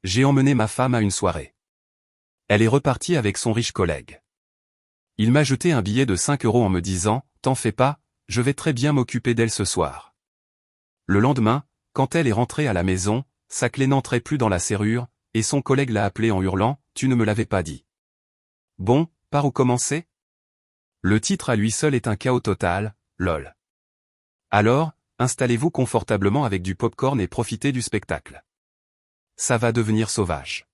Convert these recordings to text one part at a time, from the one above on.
J'ai emmené ma femme à une soirée. Elle est repartie avec son riche collègue. Il m'a jeté un billet de 5 € en me disant « T'en fais pas, je vais très bien m'occuper d'elle ce soir ». Le lendemain, quand elle est rentrée à la maison, sa clé n'entrait plus dans la serrure, et son collègue l'a appelée en hurlant « Tu ne me l'avais pas dit ». Bon, par où commencer? Le titre à lui seul est un chaos total, lol. Alors, installez-vous confortablement avec du popcorn et profitez du spectacle. Ça va devenir sauvage.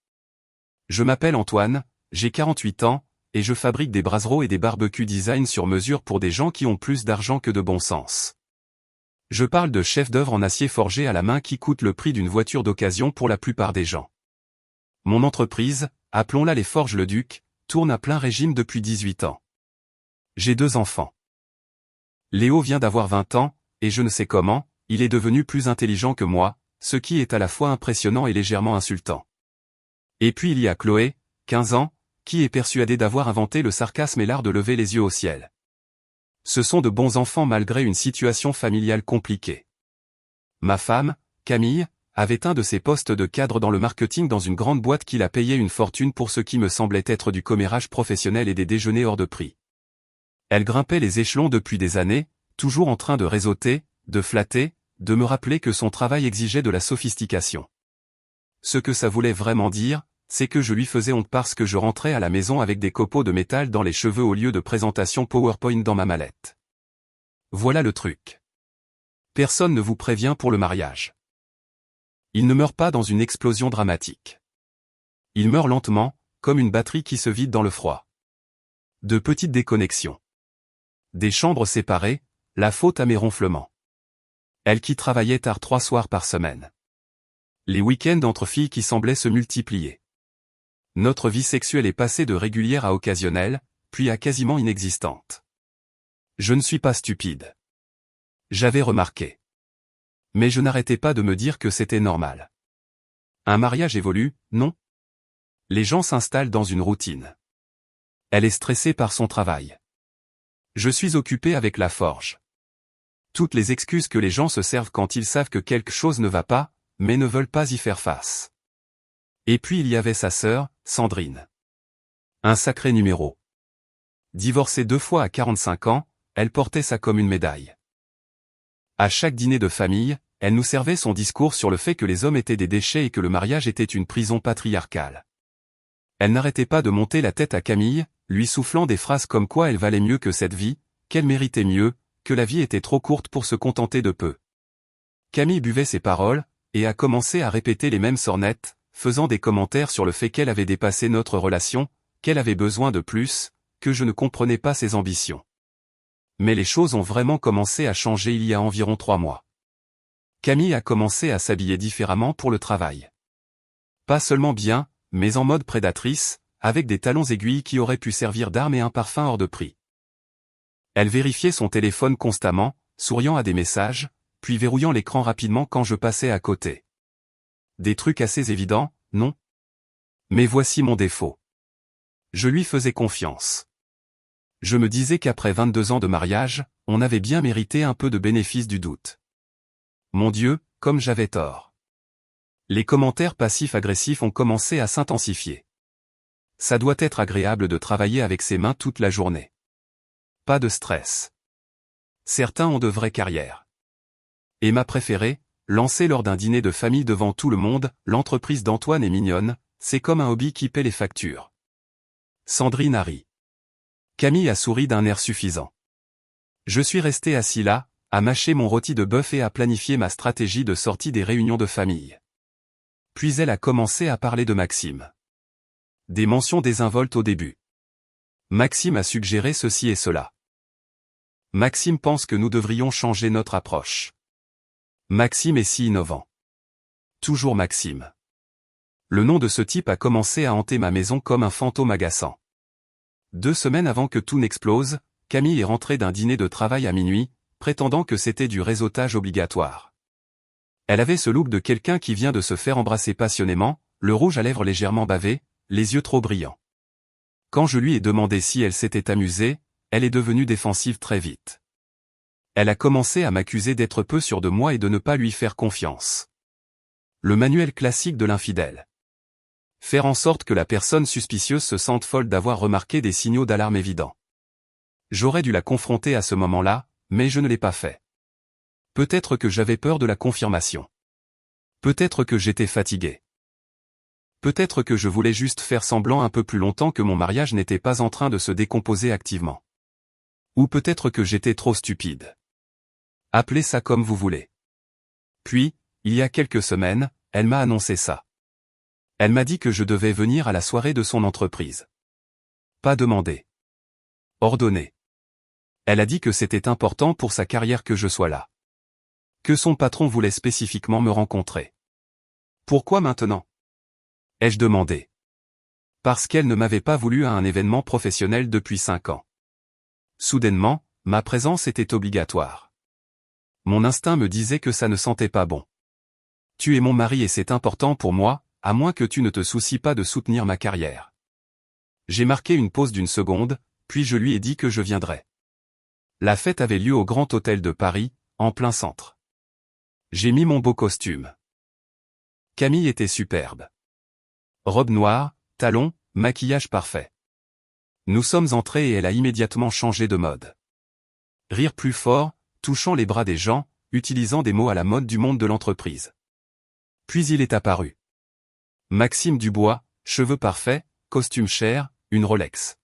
Je m'appelle Antoine, j'ai 48 ans, et je fabrique des brasseros et des barbecues design sur mesure pour des gens qui ont plus d'argent que de bon sens. Je parle de chefs-d'œuvre en acier forgé à la main qui coûtent le prix d'une voiture d'occasion pour la plupart des gens. Mon entreprise, appelons-la les Forges Le Duc, tourne à plein régime depuis 18 ans. J'ai 2 enfants. Léo vient d'avoir 20 ans, et je ne sais comment, il est devenu plus intelligent que moi, ce qui est à la fois impressionnant et légèrement insultant. Et puis il y a Chloé, 15 ans, qui est persuadée d'avoir inventé le sarcasme et l'art de lever les yeux au ciel. Ce sont de bons enfants malgré une situation familiale compliquée. Ma femme, Camille, avait un de ses postes de cadre dans le marketing dans une grande boîte qui l'a payé une fortune pour ce qui me semblait être du commérage professionnel et des déjeuners hors de prix. Elle grimpait les échelons depuis des années, toujours en train de réseauter, de flatter, de me rappeler que son travail exigeait de la sophistication. Ce que ça voulait vraiment dire, c'est que je lui faisais honte parce que je rentrais à la maison avec des copeaux de métal dans les cheveux au lieu de présentation PowerPoint dans ma mallette. Voilà le truc. Personne ne vous prévient pour le mariage. Il ne meurt pas dans une explosion dramatique. Il meurt lentement, comme une batterie qui se vide dans le froid. De petites déconnexions. Des chambres séparées, la faute à mes ronflements. Elle qui travaillait tard 3 soirs par semaine. Les week-ends entre filles qui semblaient se multiplier. Notre vie sexuelle est passée de régulière à occasionnelle, puis à quasiment inexistante. Je ne suis pas stupide. J'avais remarqué. Mais je n'arrêtais pas de me dire que c'était normal. Un mariage évolue, non? Les gens s'installent dans une routine. Elle est stressée par son travail. Je suis occupé avec la forge. Toutes les excuses que les gens se servent quand ils savent que quelque chose ne va pas, mais ne veulent pas y faire face. Et puis il y avait sa sœur, Sandrine. Un sacré numéro. Divorcée 2 fois à 45 ans, elle portait ça comme une médaille. À chaque dîner de famille, elle nous servait son discours sur le fait que les hommes étaient des déchets et que le mariage était une prison patriarcale. Elle n'arrêtait pas de monter la tête à Camille, lui soufflant des phrases comme quoi elle valait mieux que cette vie, qu'elle méritait mieux, que la vie était trop courte pour se contenter de peu. Camille buvait ses paroles, et a commencé à répéter les mêmes sornettes, faisant des commentaires sur le fait qu'elle avait dépassé notre relation, qu'elle avait besoin de plus, que je ne comprenais pas ses ambitions. Mais les choses ont vraiment commencé à changer il y a environ 3 mois. Camille a commencé à s'habiller différemment pour le travail. Pas seulement bien, mais en mode prédatrice, avec des talons aiguilles qui auraient pu servir d'arme et un parfum hors de prix. Elle vérifiait son téléphone constamment, souriant à des messages, puis verrouillant l'écran rapidement quand je passais à côté. Des trucs assez évidents, non? Mais voici mon défaut. Je lui faisais confiance. Je me disais qu'après 22 ans de mariage, on avait bien mérité un peu de bénéfice du doute. Mon Dieu, comme j'avais tort. Les commentaires passifs-agressifs ont commencé à s'intensifier. Ça doit être agréable de travailler avec ses mains toute la journée. Pas de stress. Certains ont de vraies carrières. Et ma préférée, lancée lors d'un dîner de famille devant tout le monde, l'entreprise d'Antoine est mignonne, c'est comme un hobby qui paie les factures. Sandrine a ri. Camille a souri d'un air suffisant. Je suis resté assis là, à mâcher mon rôti de bœuf et à planifier ma stratégie de sortie des réunions de famille. Puis elle a commencé à parler de Maxime. Des mentions désinvoltes au début. Maxime a suggéré ceci et cela. Maxime pense que nous devrions changer notre approche. Maxime est si innovant. Toujours Maxime. Le nom de ce type a commencé à hanter ma maison comme un fantôme agaçant. 2 semaines avant que tout n'explose, Camille est rentrée d'un dîner de travail à minuit, prétendant que c'était du réseautage obligatoire. Elle avait ce look de quelqu'un qui vient de se faire embrasser passionnément, le rouge à lèvres légèrement bavé, les yeux trop brillants. Quand je lui ai demandé si elle s'était amusée, elle est devenue défensive très vite. Elle a commencé à m'accuser d'être peu sûre de moi et de ne pas lui faire confiance. Le manuel classique de l'infidèle. Faire en sorte que la personne suspicieuse se sente folle d'avoir remarqué des signaux d'alarme évidents. J'aurais dû la confronter à ce moment-là, mais je ne l'ai pas fait. Peut-être que j'avais peur de la confirmation. Peut-être que j'étais fatigué. Peut-être que je voulais juste faire semblant un peu plus longtemps que mon mariage n'était pas en train de se décomposer activement. Ou peut-être que j'étais trop stupide. Appelez ça comme vous voulez. Puis, il y a quelques semaines, elle m'a annoncé ça. Elle m'a dit que je devais venir à la soirée de son entreprise. Pas demandé. Ordonné. Elle a dit que c'était important pour sa carrière que je sois là. Que son patron voulait spécifiquement me rencontrer. Pourquoi maintenant? Ai-je demandé. Parce qu'elle ne m'avait pas voulu à un événement professionnel depuis 5 ans. Soudainement, ma présence était obligatoire. Mon instinct me disait que ça ne sentait pas bon. Tu es mon mari et c'est important pour moi, à moins que tu ne te soucies pas de soutenir ma carrière. J'ai marqué une pause d'1 seconde, puis je lui ai dit que je viendrais. La fête avait lieu au Grand Hôtel de Paris, en plein centre. J'ai mis mon beau costume. Camille était superbe. Robe noire, talons, maquillage parfait. Nous sommes entrés et elle a immédiatement changé de mode. Rire plus fort, touchant les bras des gens, utilisant des mots à la mode du monde de l'entreprise. Puis il est apparu. Maxime Dubois, cheveux parfaits, costume cher, une Rolex.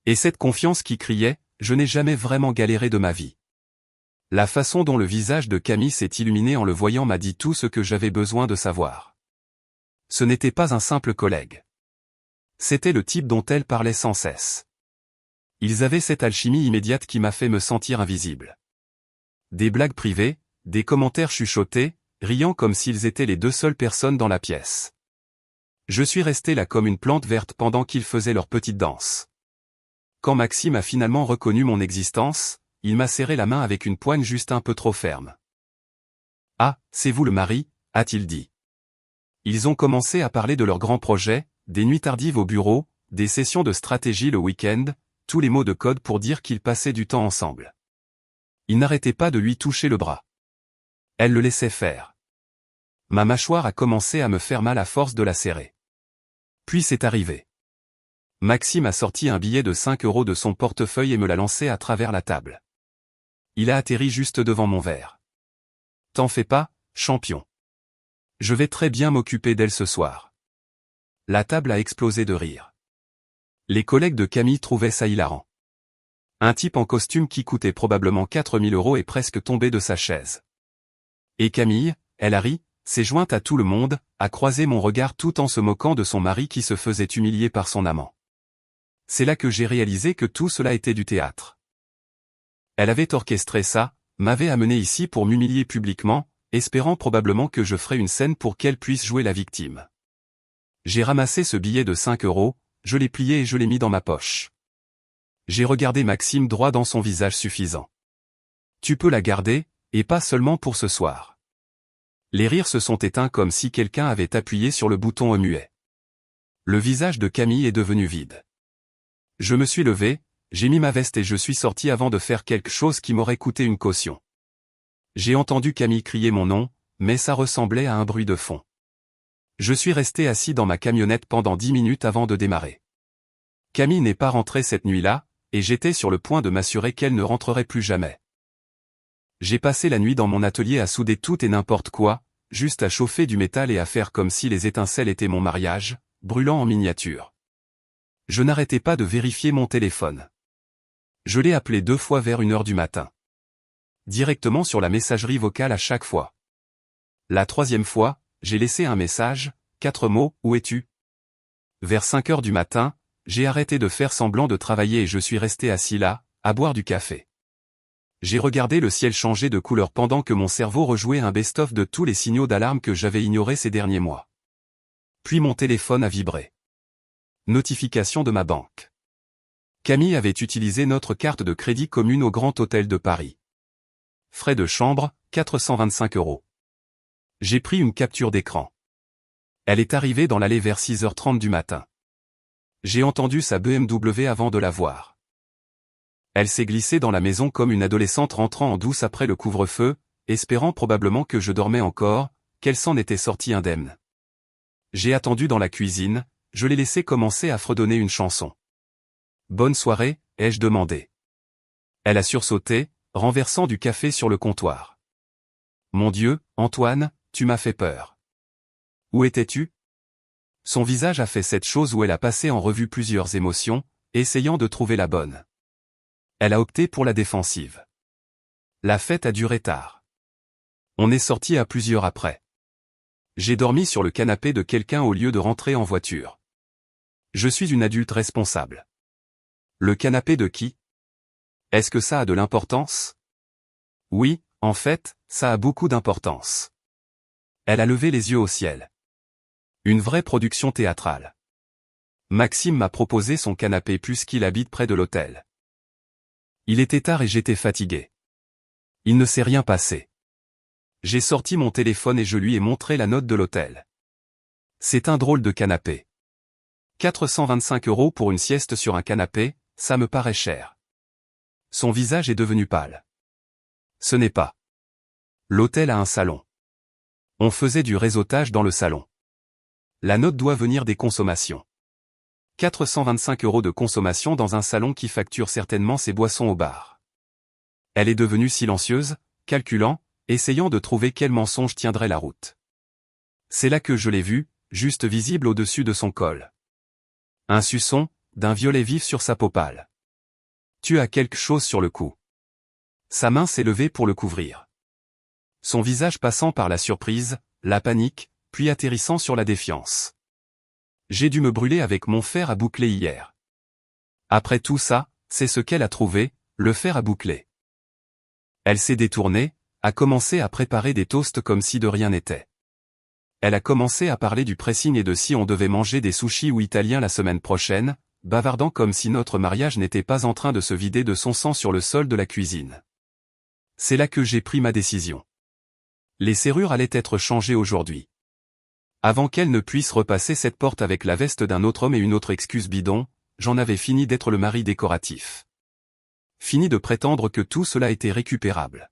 Et cette confiance qui criait, je n'ai jamais vraiment galéré de ma vie. La façon dont le visage de Camille s'est illuminé en le voyant m'a dit tout ce que j'avais besoin de savoir. Ce n'était pas un simple collègue. C'était le type dont elle parlait sans cesse. Ils avaient cette alchimie immédiate qui m'a fait me sentir invisible. Des blagues privées, des commentaires chuchotés, riant comme s'ils étaient les 2 seules personnes dans la pièce. Je suis resté là comme une plante verte pendant qu'ils faisaient leur petite danse. Quand Maxime a finalement reconnu mon existence, il m'a serré la main avec une poigne juste un peu trop ferme. « Ah, c'est vous le mari » a-t-il dit. Ils ont commencé à parler de leurs grands projets, des nuits tardives au bureau, des sessions de stratégie le week-end, tous les mots de code pour dire qu'ils passaient du temps ensemble. Il n'arrêtait pas de lui toucher le bras. Elle le laissait faire. Ma mâchoire a commencé à me faire mal à force de la serrer. Puis c'est arrivé. Maxime a sorti un billet de 5 € de son portefeuille et me l'a lancé à travers la table. Il a atterri juste devant mon verre. « T'en fais pas, champion. Je vais très bien m'occuper d'elle ce soir. » La table a explosé de rire. Les collègues de Camille trouvaient ça hilarant. Un type en costume qui coûtait probablement 4 000 € est presque tombé de sa chaise. Et Camille, elle a ri, s'est jointe à tout le monde, a croisé mon regard tout en se moquant de son mari qui se faisait humilier par son amant. C'est là que j'ai réalisé que tout cela était du théâtre. Elle avait orchestré ça, m'avait amené ici pour m'humilier publiquement, espérant probablement que je ferais une scène pour qu'elle puisse jouer la victime. J'ai ramassé ce billet de 5 €, je l'ai plié et je l'ai mis dans ma poche. J'ai regardé Maxime droit dans son visage suffisant. Tu peux la garder, et pas seulement pour ce soir. Les rires se sont éteints comme si quelqu'un avait appuyé sur le bouton au muet. Le visage de Camille est devenu vide. Je me suis levé, j'ai mis ma veste et je suis sorti avant de faire quelque chose qui m'aurait coûté une caution. J'ai entendu Camille crier mon nom, mais ça ressemblait à un bruit de fond. Je suis resté assis dans ma camionnette pendant 10 minutes avant de démarrer. Camille n'est pas rentrée cette nuit-là, et j'étais sur le point de m'assurer qu'elle ne rentrerait plus jamais. J'ai passé la nuit dans mon atelier à souder tout et n'importe quoi, juste à chauffer du métal et à faire comme si les étincelles étaient mon mariage, brûlant en miniature. Je n'arrêtais pas de vérifier mon téléphone. Je l'ai appelé 2 fois vers 1 h du matin. Directement sur la messagerie vocale à chaque fois. La 3e fois, j'ai laissé un message, 4 mots, où es-tu? Vers 5 h du matin, j'ai arrêté de faire semblant de travailler et je suis resté assis là, à boire du café. J'ai regardé le ciel changer de couleur pendant que mon cerveau rejouait un best-of de tous les signaux d'alarme que j'avais ignorés ces derniers mois. Puis mon téléphone a vibré. Notification de ma banque. Camille avait utilisé notre carte de crédit commune au Grand Hôtel de Paris. Frais de chambre, 425 €. J'ai pris une capture d'écran. Elle est arrivée dans l'allée vers 6 h 30 du matin. J'ai entendu sa BMW avant de la voir. Elle s'est glissée dans la maison comme une adolescente rentrant en douce après le couvre-feu, espérant probablement que je dormais encore, qu'elle s'en était sortie indemne. J'ai attendu dans la cuisine, je l'ai laissé commencer à fredonner une chanson. Bonne soirée, ai-je demandé. Elle a sursauté, renversant du café sur le comptoir. Mon Dieu, Antoine, tu m'as fait peur. Où étais-tu? Son visage a fait cette chose où elle a passé en revue plusieurs émotions, essayant de trouver la bonne. Elle a opté pour la défensive. La fête a duré tard. On est sorti à plusieurs après. J'ai dormi sur le canapé de quelqu'un au lieu de rentrer en voiture. Je suis une adulte responsable. Le canapé de qui? Est-ce que ça a de l'importance? Oui, en fait, ça a beaucoup d'importance. Elle a levé les yeux au ciel. Une vraie production théâtrale. Maxime m'a proposé son canapé puisqu'il habite près de l'hôtel. Il était tard et j'étais fatigué. Il ne s'est rien passé. J'ai sorti mon téléphone et je lui ai montré la note de l'hôtel. C'est un drôle de canapé. 425 € pour une sieste sur un canapé, ça me paraît cher. Son visage est devenu pâle. Ce n'est pas. L'hôtel a un salon. On faisait du réseautage dans le salon. La note doit venir des consommations. 425 € de consommation dans un salon qui facture certainement ses boissons au bar. Elle est devenue silencieuse, calculant, essayant de trouver quel mensonge tiendrait la route. C'est là que je l'ai vu, juste visible au-dessus de son col. Un suçon, d'un violet vif sur sa peau pâle. Tu as quelque chose sur le cou. Sa main s'est levée pour le couvrir. Son visage passant par la surprise, la panique, puis atterrissant sur la défiance. J'ai dû me brûler avec mon fer à boucler hier. Après tout ça, c'est ce qu'elle a trouvé, le fer à boucler. Elle s'est détournée, a commencé à préparer des toasts comme si de rien n'était. Elle a commencé à parler du pressing et de si on devait manger des sushis ou italiens la semaine prochaine, bavardant comme si notre mariage n'était pas en train de se vider de son sang sur le sol de la cuisine. C'est là que j'ai pris ma décision. Les serrures allaient être changées aujourd'hui. Avant qu'elle ne puisse repasser cette porte avec la veste d'un autre homme et une autre excuse bidon, j'en avais fini d'être le mari décoratif. Fini de prétendre que tout cela était récupérable.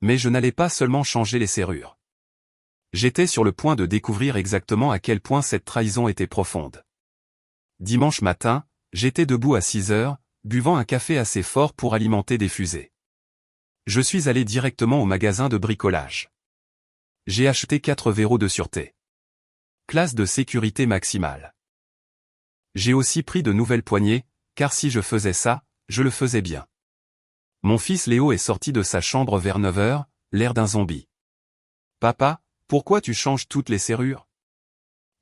Mais je n'allais pas seulement changer les serrures. J'étais sur le point de découvrir exactement à quel point cette trahison était profonde. Dimanche matin, j'étais debout à 6 heures, buvant un café assez fort pour alimenter des fusées. Je suis allé directement au magasin de bricolage. J'ai acheté 4 verrous de sûreté. Classe de sécurité maximale. J'ai aussi pris de nouvelles poignées, car si je faisais ça, je le faisais bien. Mon fils Léo est sorti de sa chambre vers 9 heures, l'air d'un zombie. Papa, pourquoi tu changes toutes les serrures?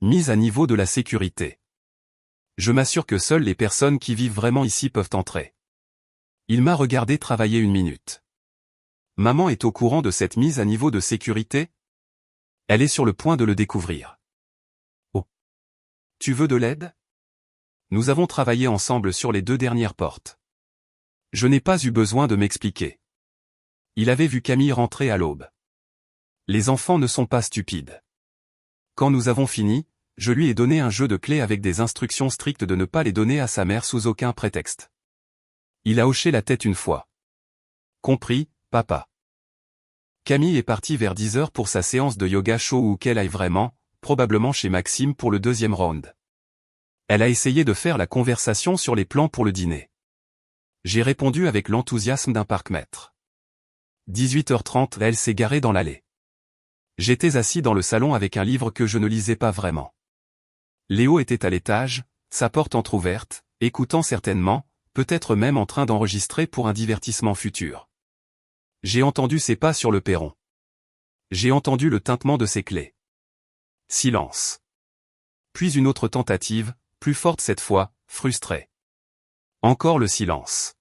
Mise à niveau de la sécurité. Je m'assure que seules les personnes qui vivent vraiment ici peuvent entrer. Il m'a regardé travailler une minute. Maman est au courant de cette mise à niveau de sécurité? Elle est sur le point de le découvrir. Oh. Tu veux de l'aide? Nous avons travaillé ensemble sur les 2 dernières portes. Je n'ai pas eu besoin de m'expliquer. Il avait vu Camille rentrer à l'aube. Les enfants ne sont pas stupides. Quand nous avons fini, je lui ai donné un jeu de clés avec des instructions strictes de ne pas les donner à sa mère sous aucun prétexte. Il a hoché la tête une fois. Compris, papa. Camille est partie vers 10 heures pour sa séance de yoga chaud ou qu'elle aille vraiment, probablement chez Maxime pour le 2e round. Elle a essayé de faire la conversation sur les plans pour le dîner. J'ai répondu avec l'enthousiasme d'un parc-mètre. 18h30, elle s'est garée dans l'allée. J'étais assis dans le salon avec un livre que je ne lisais pas vraiment. Léo était à l'étage, sa porte entr'ouverte, écoutant certainement, peut-être même en train d'enregistrer pour un divertissement futur. J'ai entendu ses pas sur le perron. J'ai entendu le tintement de ses clés. Silence. Puis une autre tentative, plus forte cette fois, frustrée. Encore le silence.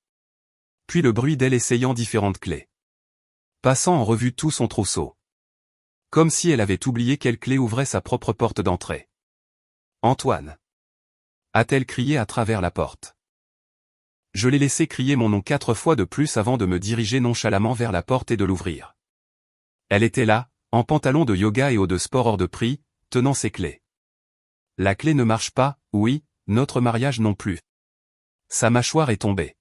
Puis le bruit d'elle essayant différentes clés. Passant en revue tout son trousseau. Comme si elle avait oublié quelle clé ouvrait sa propre porte d'entrée. Antoine. A-t-elle crié à travers la porte. Je l'ai laissé crier mon nom 4 fois de plus avant de me diriger nonchalamment vers la porte et de l'ouvrir. Elle était là, en pantalon de yoga et haut de sport hors de prix, tenant ses clés. La clé ne marche pas, oui, notre mariage non plus. Sa mâchoire est tombée.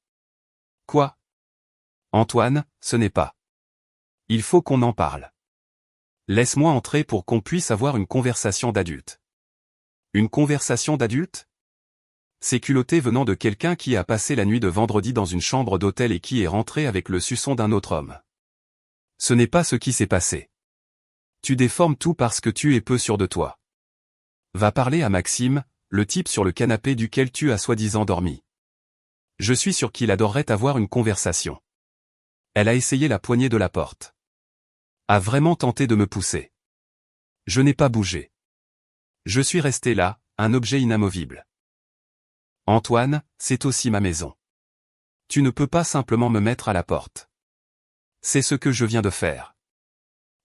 Quoi? Antoine, ce n'est pas. Il faut qu'on en parle. Laisse-moi entrer pour qu'on puisse avoir une conversation d'adulte. Une conversation d'adulte? C'est culotté venant de quelqu'un qui a passé la nuit de vendredi dans une chambre d'hôtel et qui est rentré avec le suçon d'un autre homme. Ce n'est pas ce qui s'est passé. Tu déformes tout parce que tu es peu sûr de toi. Va parler à Maxime, le type sur le canapé duquel tu as soi-disant dormi. Je suis sûr qu'il adorerait avoir une conversation. Elle a essayé la poignée de la porte. A vraiment tenté de me pousser. Je n'ai pas bougé. Je suis resté là, un objet inamovible. Antoine, c'est aussi ma maison. Tu ne peux pas simplement me mettre à la porte. C'est ce que je viens de faire.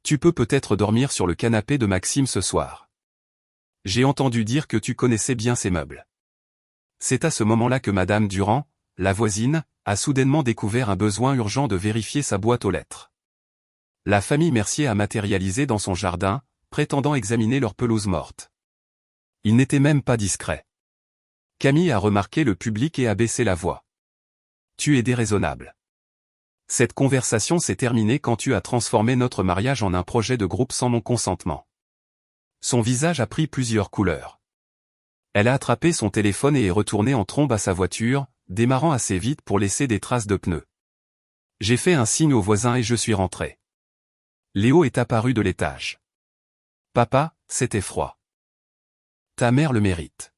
Tu peux peut-être dormir sur le canapé de Maxime ce soir. J'ai entendu dire que tu connaissais bien ces meubles. C'est à ce moment-là que Madame Durand, la voisine, a soudainement découvert un besoin urgent de vérifier sa boîte aux lettres. La famille Mercier a matérialisé dans son jardin, prétendant examiner leur pelouse morte. Il n'était même pas discret. Camille a remarqué le public et a baissé la voix. Tu es déraisonnable. Cette conversation s'est terminée quand tu as transformé notre mariage en un projet de groupe sans mon consentement. Son visage a pris plusieurs couleurs. Elle a attrapé son téléphone et est retournée en trombe à sa voiture, démarrant assez vite pour laisser des traces de pneus. J'ai fait un signe aux voisins et je suis rentré. Léo est apparu de l'étage. Papa, c'était froid. Ta mère le mérite.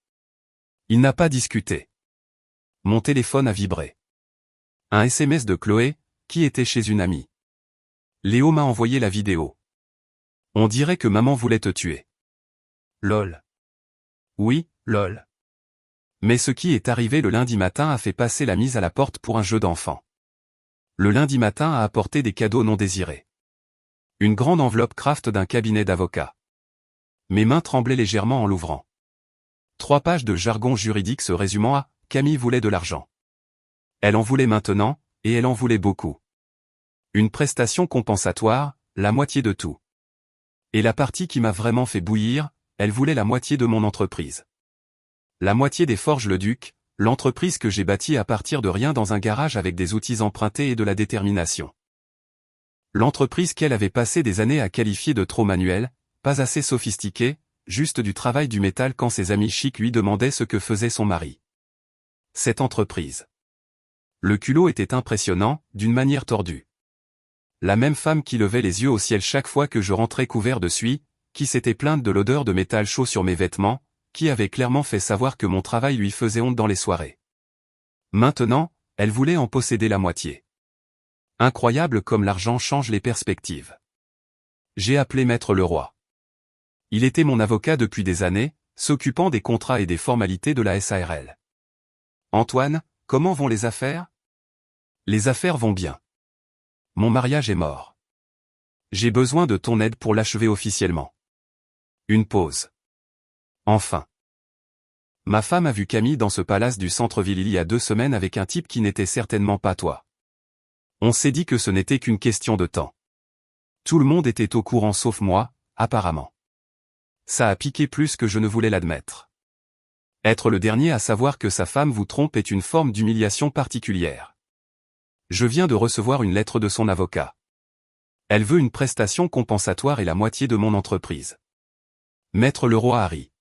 Il n'a pas discuté. Mon téléphone a vibré. Un SMS de Chloé, qui était chez une amie. Léo m'a envoyé la vidéo. On dirait que maman voulait te tuer. Lol. Oui, lol. Mais ce qui est arrivé le lundi matin a fait passer la mise à la porte pour un jeu d'enfant. Le lundi matin a apporté des cadeaux non désirés. Une grande enveloppe craft d'un cabinet d'avocats. Mes mains tremblaient légèrement en l'ouvrant. 3 pages de jargon juridique se résumant à « Camille voulait de l'argent ». Elle en voulait maintenant, et elle en voulait beaucoup. Une prestation compensatoire, la moitié de tout. Et la partie qui m'a vraiment fait bouillir, elle voulait la moitié de mon entreprise. La moitié des Forges Le Duc, l'entreprise que j'ai bâtie à partir de rien dans un garage avec des outils empruntés et de la détermination. L'entreprise qu'elle avait passé des années à qualifier de trop manuelle, pas assez sophistiquée, juste du travail du métal quand ses amis chics lui demandaient ce que faisait son mari. Cette entreprise. Le culot était impressionnant, d'une manière tordue. La même femme qui levait les yeux au ciel chaque fois que je rentrais couvert de suie, qui s'était plainte de l'odeur de métal chaud sur mes vêtements, qui avait clairement fait savoir que mon travail lui faisait honte dans les soirées. Maintenant, elle voulait en posséder la moitié. Incroyable comme l'argent change les perspectives. J'ai appelé Maître Leroy. Il était mon avocat depuis des années, s'occupant des contrats et des formalités de la SARL. Antoine, comment vont les affaires? Les affaires vont bien. Mon mariage est mort. J'ai besoin de ton aide pour l'achever officiellement. Une pause. Enfin. Ma femme a vu Camille dans ce palace du centre-ville il y a 2 semaines avec un type qui n'était certainement pas toi. On s'est dit que ce n'était qu'une question de temps. Tout le monde était au courant sauf moi, apparemment. Ça a piqué plus que je ne voulais l'admettre. Être le dernier à savoir que sa femme vous trompe est une forme d'humiliation particulière. Je viens de recevoir une lettre de son avocat. Elle veut une prestation compensatoire et la moitié de mon entreprise. Maître Leroy Harry.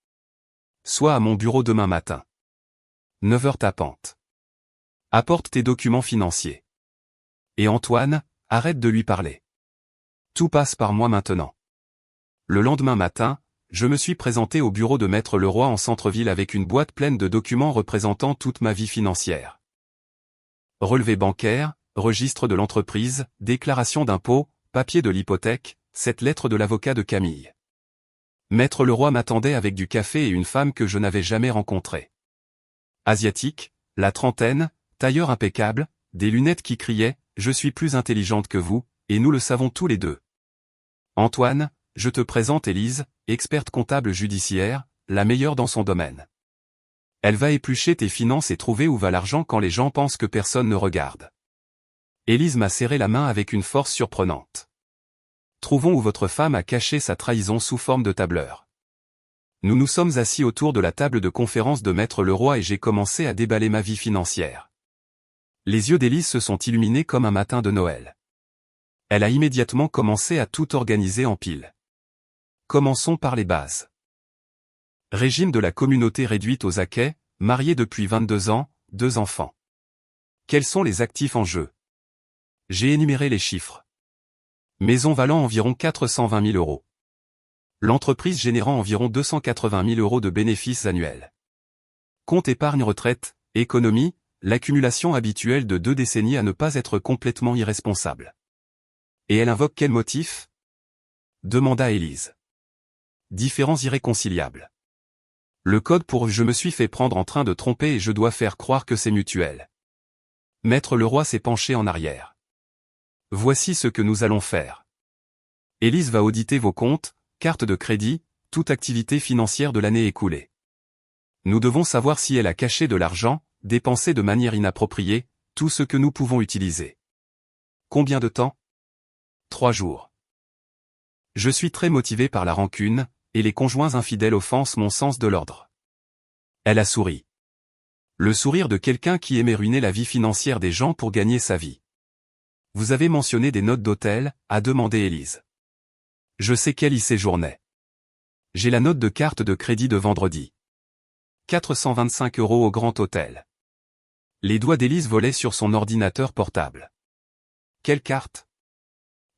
Sois à mon bureau demain matin. 9h tapante. Apporte tes documents financiers. Et Antoine, arrête de lui parler. Tout passe par moi maintenant. Le lendemain matin, je me suis présenté au bureau de Maître Leroy en centre-ville avec une boîte pleine de documents représentant toute ma vie financière. Relevé bancaire, registre de l'entreprise, déclaration d'impôt, papier de l'hypothèque, cette lettre de l'avocat de Camille. Maître Leroy m'attendait avec du café et une femme que je n'avais jamais rencontrée. Asiatique, la trentaine, tailleur impeccable, des lunettes qui criaient « Je suis plus intelligente que vous, et nous le savons tous les deux. » Antoine, je te présente Élise, experte comptable judiciaire, la meilleure dans son domaine. Elle va éplucher tes finances et trouver où va l'argent quand les gens pensent que personne ne regarde. Élise m'a serré la main avec une force surprenante. Trouvons où votre femme a caché sa trahison sous forme de tableur. Nous nous sommes assis autour de la table de conférence de Maître Leroy et j'ai commencé à déballer ma vie financière. Les yeux d'Élise se sont illuminés comme un matin de Noël. Elle a immédiatement commencé à tout organiser en pile. Commençons par les bases. Régime de la communauté réduite aux acquets, marié depuis 22 ans, 2 enfants. Quels sont les actifs en jeu? J'ai énuméré les chiffres. Maison valant environ 420 000 euros. L'entreprise générant environ 280 000 euros de bénéfices annuels. Compte épargne retraite, économie, l'accumulation habituelle de 2 décennies à ne pas être complètement irresponsable. Et elle invoque quel motif? Demanda Élise. Différends irréconciliables. Le code pour je me suis fait prendre en train de tromper et je dois faire croire que c'est mutuel. Maître Leroy s'est penché en arrière. Voici ce que nous allons faire. Élise va auditer vos comptes, cartes de crédit, toute activité financière de l'année écoulée. Nous devons savoir si elle a caché de l'argent, dépensé de manière inappropriée, tout ce que nous pouvons utiliser. Combien de temps? 3 jours. Je suis très motivé par la rancune, et les conjoints infidèles offensent mon sens de l'ordre. Elle a souri. Le sourire de quelqu'un qui aimait ruiner la vie financière des gens pour gagner sa vie. Vous avez mentionné des notes d'hôtel, a demandé Élise. Je sais qu'elle y séjournait. J'ai la note de carte de crédit de vendredi. 425 euros au Grand Hôtel. Les doigts d'Élise volaient sur son ordinateur portable. Quelle carte?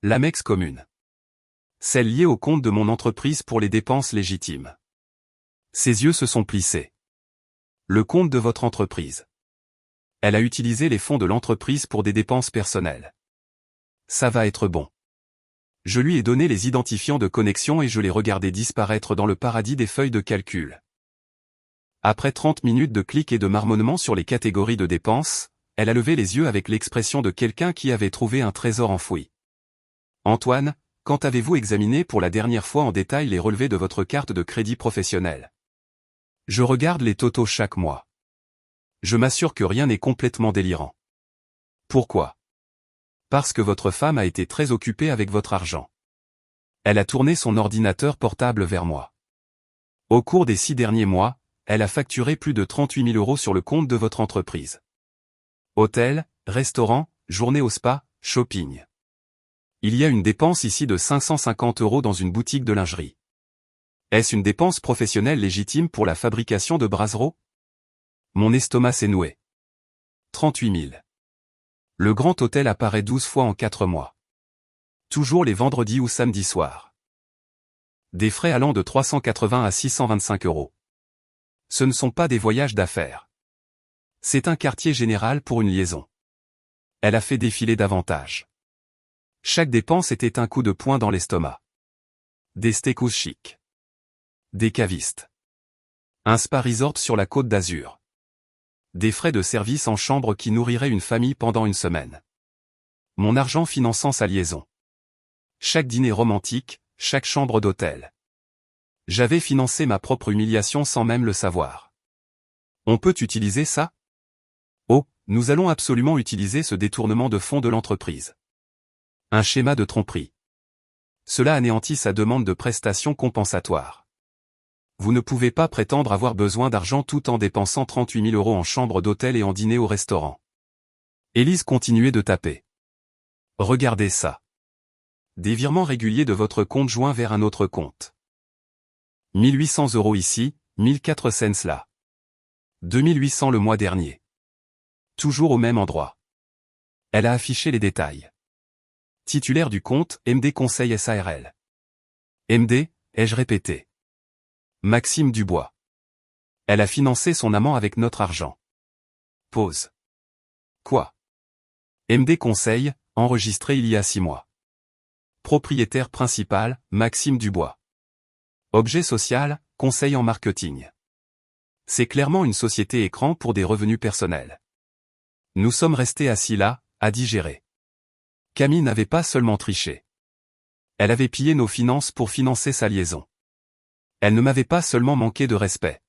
L'Amex commune. Celle liée au compte de mon entreprise pour les dépenses légitimes. Ses yeux se sont plissés. Le compte de votre entreprise. Elle a utilisé les fonds de l'entreprise pour des dépenses personnelles. Ça va être bon. Je lui ai donné les identifiants de connexion et je l'ai regardé disparaître dans le paradis des feuilles de calcul. Après 30 minutes de clics et de marmonnements sur les catégories de dépenses, elle a levé les yeux avec l'expression de quelqu'un qui avait trouvé un trésor enfoui. Antoine, quand avez-vous examiné pour la dernière fois en détail les relevés de votre carte de crédit professionnel? Je regarde les totaux chaque mois. Je m'assure que rien n'est complètement délirant. Pourquoi? Parce que votre femme a été très occupée avec votre argent. Elle a tourné son ordinateur portable vers moi. Au cours des 6 derniers mois, elle a facturé plus de 38 000 euros sur le compte de votre entreprise. Hôtel, restaurant, journée au spa, shopping. Il y a une dépense ici de 550 euros dans une boutique de lingerie. Est-ce une dépense professionnelle légitime pour la fabrication de brasseros? Mon estomac s'est noué. 38 000. Le Grand Hôtel apparaît 12 fois en 4 mois. Toujours les vendredis ou samedis soirs. Des frais allant de 380 à 625 euros. Ce ne sont pas des voyages d'affaires. C'est un quartier général pour une liaison. Elle a fait défiler davantage. Chaque dépense était un coup de poing dans l'estomac. Des steakhouse chics. Des cavistes. Un spa resort sur la Côte d'Azur. Des frais de service en chambre qui nourriraient une famille pendant une semaine. Mon argent finançant sa liaison. Chaque dîner romantique, chaque chambre d'hôtel. J'avais financé ma propre humiliation sans même le savoir. On peut utiliser ça? Oh, nous allons absolument utiliser ce détournement de fonds de l'entreprise. Un schéma de tromperie. Cela anéantit sa demande de prestations compensatoires. Vous ne pouvez pas prétendre avoir besoin d'argent tout en dépensant 38 000 euros en chambre d'hôtel et en dîner au restaurant. Élise continuait de taper. Regardez ça. Des virements réguliers de votre compte joint vers un autre compte. 1800 euros ici, 1400 cents là. 2800 le mois dernier. Toujours au même endroit. Elle a affiché les détails. Titulaire du compte, MD Conseil SARL. MD, ai-je répété. Maxime Dubois. Elle a financé son amant avec notre argent. Pause. Quoi? MD Conseil, enregistré il y a 6 mois. Propriétaire principal, Maxime Dubois. Objet social, conseil en marketing. C'est clairement une société écran pour des revenus personnels. Nous sommes restés assis là, à digérer. Camille n'avait pas seulement triché. Elle avait pillé nos finances pour financer sa liaison. Elle ne m'avait pas seulement manqué de respect.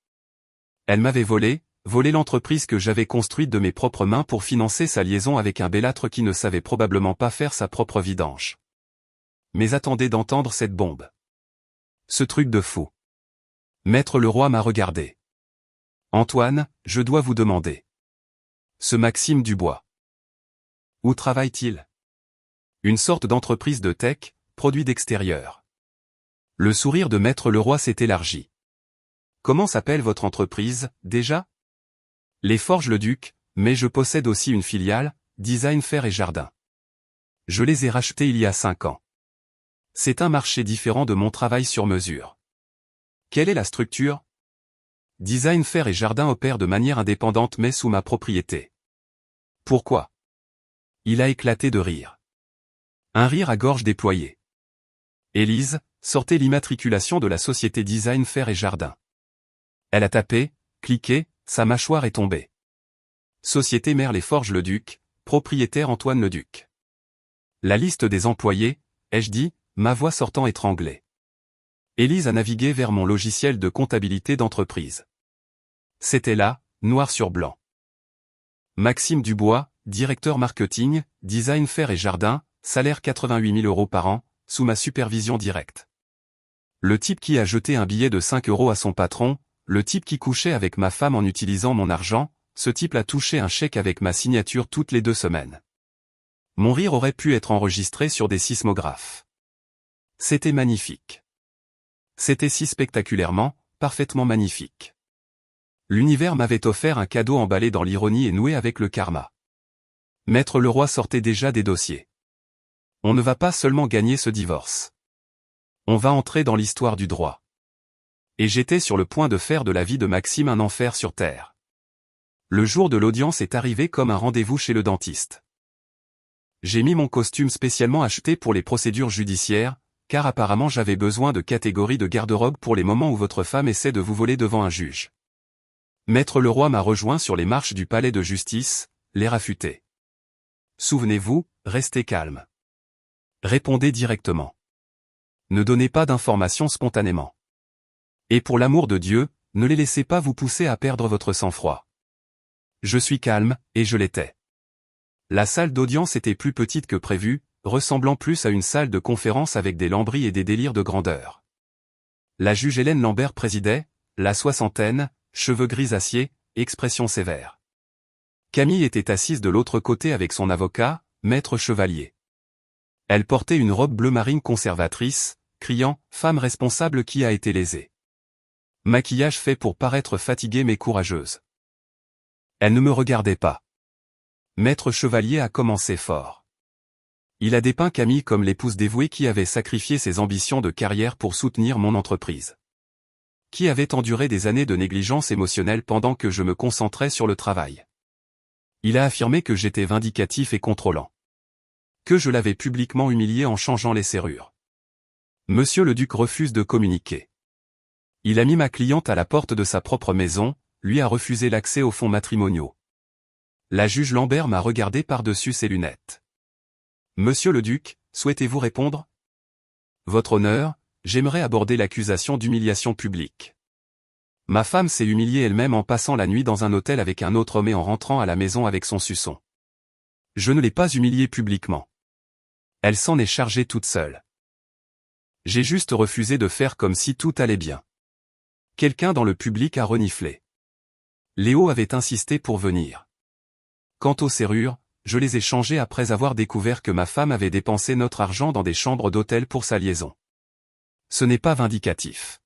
Elle m'avait volé l'entreprise que j'avais construite de mes propres mains pour financer sa liaison avec un bellâtre qui ne savait probablement pas faire sa propre vidange. Mais attendez d'entendre cette bombe. Ce truc de fou. Maître Leroy m'a regardé. Antoine, je dois vous demander. Ce Maxime Dubois. Où travaille-t-il? Une sorte d'entreprise de tech, produit d'extérieur. Le sourire de Maître Leroy s'est élargi. Comment s'appelle votre entreprise, déjà? Les Forges Leduc, mais je possède aussi une filiale, Design Fer et Jardin. Je les ai rachetés il y a 5 ans. C'est un marché différent de mon travail sur mesure. Quelle est la structure? Design Fer et Jardin opère de manière indépendante mais sous ma propriété. Pourquoi? Il a éclaté de rire. Un rire à gorge déployée. Élise, sortez l'immatriculation de la société Design Fer et Jardin. Elle a tapé, cliqué, sa mâchoire est tombée. Société mère Les Forges Leduc, propriétaire Antoine Leduc. La liste des employés, ai-je dit, ma voix sortant étranglée. Élise a navigué vers mon logiciel de comptabilité d'entreprise. C'était là, noir sur blanc. Maxime Dubois, directeur marketing, Design Fer et Jardin, salaire 88 000 € par an, sous ma supervision directe. Le type qui a jeté un billet de 5 € à son patron, le type qui couchait avec ma femme en utilisant mon argent, ce type a touché un chèque avec ma signature toutes les 2 semaines. Mon rire aurait pu être enregistré sur des sismographes. C'était magnifique. C'était si spectaculairement, parfaitement magnifique. L'univers m'avait offert un cadeau emballé dans l'ironie et noué avec le karma. Maître Leroy sortait déjà des dossiers. On ne va pas seulement gagner ce divorce. On va entrer dans l'histoire du droit. Et j'étais sur le point de faire de la vie de Maxime un enfer sur terre. Le jour de l'audience est arrivé comme un rendez-vous chez le dentiste. J'ai mis mon costume spécialement acheté pour les procédures judiciaires, car apparemment j'avais besoin de catégories de garde-robe pour les moments où votre femme essaie de vous voler devant un juge. Maître Leroy m'a rejoint sur les marches du palais de justice, l'air affûté. Souvenez-vous, restez calme. Répondez directement. Ne donnez pas d'informations spontanément. Et pour l'amour de Dieu, ne les laissez pas vous pousser à perdre votre sang-froid. Je suis calme, et je l'étais. La salle d'audience était plus petite que prévu, ressemblant plus à une salle de conférence avec des lambris et des délires de grandeur. La juge Hélène Lambert présidait, la soixantaine, cheveux grisaciers, expression sévère. Camille était assise de l'autre côté avec son avocat, maître Chevalier. Elle portait une robe bleu marine conservatrice, criant « Femme responsable qui a été lésée ». Maquillage fait pour paraître fatiguée mais courageuse. Elle ne me regardait pas. Maître Chevalier a commencé fort. Il a dépeint Camille comme l'épouse dévouée qui avait sacrifié ses ambitions de carrière pour soutenir mon entreprise. Qui avait enduré des années de négligence émotionnelle pendant que je me concentrais sur le travail. Il a affirmé que j'étais vindicatif et contrôlant. Que je l'avais publiquement humilié en changeant les serrures. Monsieur le duc refuse de communiquer. Il a mis ma cliente à la porte de sa propre maison, lui a refusé l'accès aux fonds matrimoniaux. La juge Lambert m'a regardé par-dessus ses lunettes. Monsieur le duc, souhaitez-vous répondre? Votre honneur, j'aimerais aborder l'accusation d'humiliation publique. Ma femme s'est humiliée elle-même en passant la nuit dans un hôtel avec un autre homme et en rentrant à la maison avec son suçon. Je ne l'ai pas humiliée publiquement. Elle s'en est chargée toute seule. J'ai juste refusé de faire comme si tout allait bien. Quelqu'un dans le public a reniflé. Léo avait insisté pour venir. Quant aux serrures, je les ai changées après avoir découvert que ma femme avait dépensé notre argent dans des chambres d'hôtel pour sa liaison. Ce n'est pas vindicatif.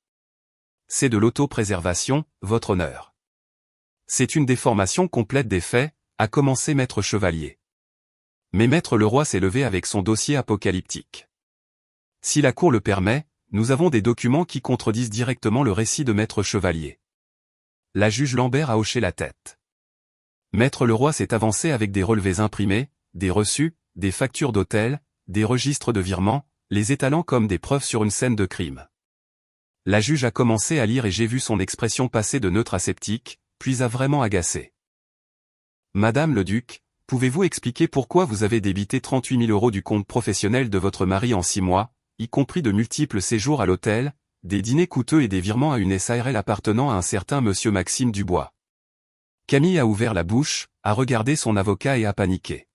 C'est de l'autopréservation, votre honneur. C'est une déformation complète des faits, a commencé Maître Chevalier. Mais Maître Leroy s'est levé avec son dossier apocalyptique. Si la Cour le permet, nous avons des documents qui contredisent directement le récit de Maître Chevalier. La juge Lambert a hoché la tête. Maître Leroy s'est avancé avec des relevés imprimés, des reçus, des factures d'hôtel, des registres de virements, les étalant comme des preuves sur une scène de crime. La juge a commencé à lire et j'ai vu son expression passer de neutre à sceptique, puis a vraiment agacé. Madame le duc, pouvez-vous expliquer pourquoi vous avez débité 38 000 € du compte professionnel de votre mari en 6 mois, y compris de multiples séjours à l'hôtel, des dîners coûteux et des virements à une SARL appartenant à un certain monsieur Maxime Dubois? Camille a ouvert la bouche, a regardé son avocat et a paniqué.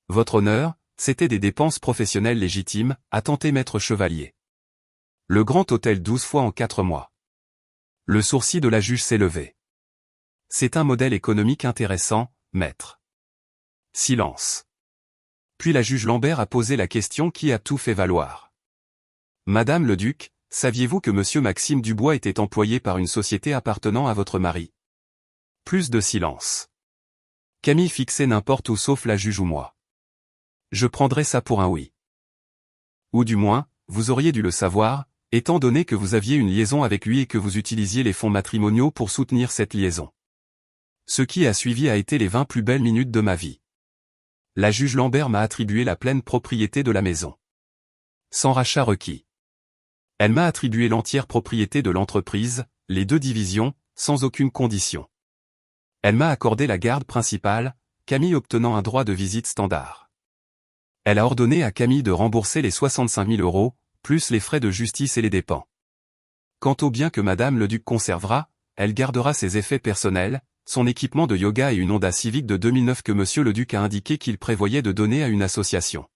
Votre honneur, c'était des dépenses professionnelles légitimes, a tenté Maître Chevalier. Le grand hôtel 12 fois en 4 mois. Le sourcil de la juge s'est levé. C'est un modèle économique intéressant, maître. Silence. Puis la juge Lambert a posé la question qui a tout fait valoir. Madame le duc, Saviez-vous que monsieur Maxime Dubois était employé par une société appartenant à votre mari? Plus de silence. Camille fixait n'importe où sauf la juge ou moi. Je prendrais ça pour un oui. Ou du moins, vous auriez dû le savoir, étant donné que vous aviez une liaison avec lui et que vous utilisiez les fonds matrimoniaux pour soutenir cette liaison. Ce qui a suivi a été les 20 plus belles minutes de ma vie. La juge Lambert m'a attribué la pleine propriété de la maison. Sans rachat requis. Elle m'a attribué l'entière propriété de l'entreprise, les 2 divisions, sans aucune condition. Elle m'a accordé la garde principale, Camille obtenant un droit de visite standard. Elle a ordonné à Camille de rembourser les 65 000 €, plus les frais de justice et les dépens. Quant au bien que Madame le Duc conservera, elle gardera ses effets personnels, son équipement de yoga et une Honda Civic de 2009 que Monsieur le Duc a indiqué qu'il prévoyait de donner à une association.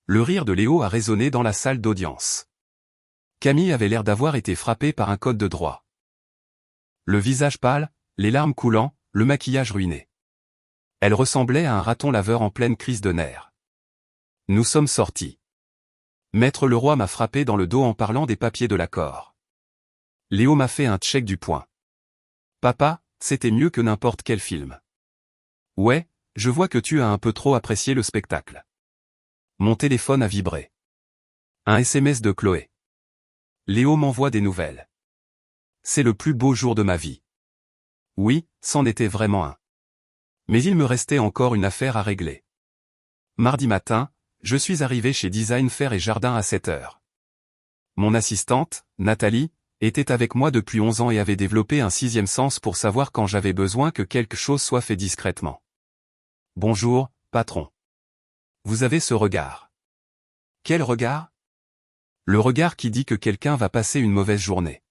Le rire de Léo a résonné dans la salle d'audience. Camille avait l'air d'avoir été frappée par un code de droit. Le visage pâle, les larmes coulant, le maquillage ruiné. Elle ressemblait à un raton laveur en pleine crise de nerfs. Nous sommes sortis. Maître Leroy m'a frappé dans le dos en parlant des papiers de l'accord. Léo m'a fait un check du poing. Papa, c'était mieux que n'importe quel film. Ouais, je vois que tu as un peu trop apprécié le spectacle. Mon téléphone a vibré. Un SMS de Chloé. Léo m'envoie des nouvelles. C'est le plus beau jour de ma vie. Oui, c'en était vraiment un. Mais il me restait encore une affaire à régler. Mardi matin, je suis arrivé chez Design Fer et Jardin à 7 heures. Mon assistante, Nathalie, était avec moi depuis 11 ans et avait développé un 6e sens pour savoir quand j'avais besoin que quelque chose soit fait discrètement. Bonjour, patron. Vous avez ce regard. Quel regard? Le regard qui dit que quelqu'un va passer une mauvaise journée.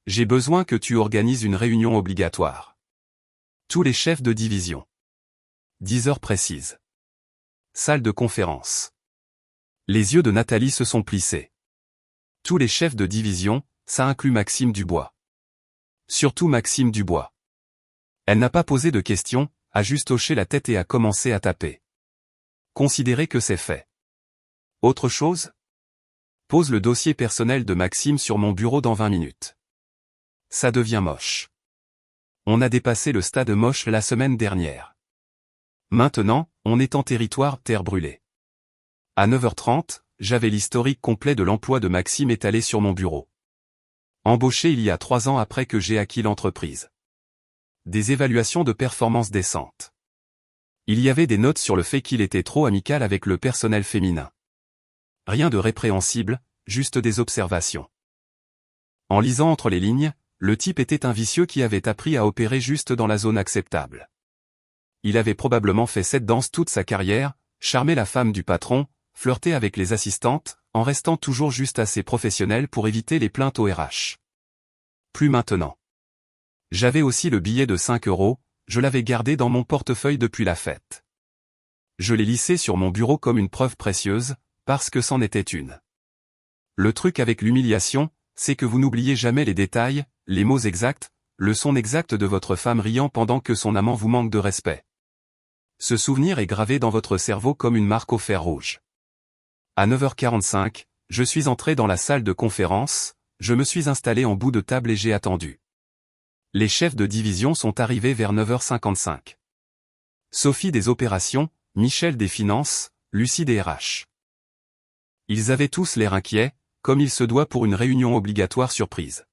J'ai besoin que tu organises une réunion obligatoire. Tous les chefs de division. 10 heures précises. Salle de conférence. Les yeux de Nathalie se sont plissés. Tous les chefs de division, ça inclut Maxime Dubois. Surtout Maxime Dubois. Elle n'a pas posé de questions, a juste hoché la tête et a commencé à taper. Considérez que c'est fait. Autre chose? Pose le dossier personnel de Maxime sur mon bureau dans 20 minutes. Ça devient moche. On a dépassé le stade moche la semaine dernière. Maintenant, on est en territoire terre brûlée. À 9h30, j'avais l'historique complet de l'emploi de Maxime étalé sur mon bureau. Embauché il y a 3 ans après que j'ai acquis l'entreprise. Des évaluations de performance décentes. Il y avait des notes sur le fait qu'il était trop amical avec le personnel féminin. Rien de répréhensible, juste des observations. En lisant entre les lignes, le type était un vicieux qui avait appris à opérer juste dans la zone acceptable. Il avait probablement fait cette danse toute sa carrière, charmé la femme du patron, flirté avec les assistantes, en restant toujours juste assez professionnel pour éviter les plaintes au RH. Plus maintenant. J'avais aussi le billet de 5 €, je l'avais gardé dans mon portefeuille depuis la fête. Je l'ai lissé sur mon bureau comme une preuve précieuse, parce que c'en était une. Le truc avec l'humiliation, c'est que vous n'oubliez jamais les détails, les mots exacts, le son exact de votre femme riant pendant que son amant vous manque de respect. Ce souvenir est gravé dans votre cerveau comme une marque au fer rouge. À 9h45, je suis entré dans la salle de conférence, je me suis installé en bout de table et j'ai attendu. Les chefs de division sont arrivés vers 9h55. Sophie des opérations, Michel des finances, Lucie des RH. Ils avaient tous l'air inquiets, comme il se doit pour une réunion obligatoire surprise.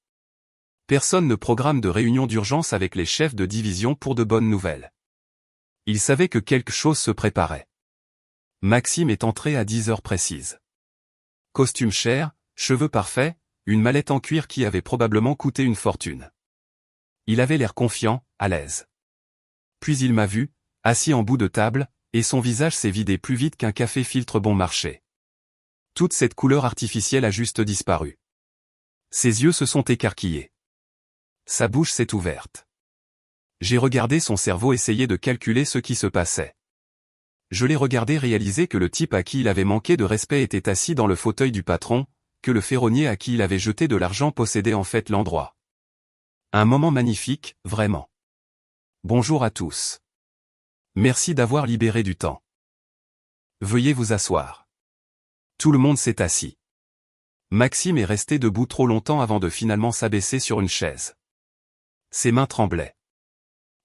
Personne ne programme de réunion d'urgence avec les chefs de division pour de bonnes nouvelles. Ils savaient que quelque chose se préparait. Maxime est entré à 10 heures précises. Costume cher, cheveux parfaits, une mallette en cuir qui avait probablement coûté une fortune. Il avait l'air confiant, à l'aise. Puis il m'a vu, assis en bout de table, et son visage s'est vidé plus vite qu'un café filtre bon marché. Toute cette couleur artificielle a juste disparu. Ses yeux se sont écarquillés. Sa bouche s'est ouverte. J'ai regardé son cerveau essayer de calculer ce qui se passait. Je l'ai regardé réaliser que le type à qui il avait manqué de respect était assis dans le fauteuil du patron, que le ferronnier à qui il avait jeté de l'argent possédait en fait l'endroit. Un moment magnifique, vraiment. Bonjour à tous. Merci d'avoir libéré du temps. Veuillez vous asseoir. Tout le monde s'est assis. Maxime est resté debout trop longtemps avant de finalement s'abaisser sur une chaise. Ses mains tremblaient.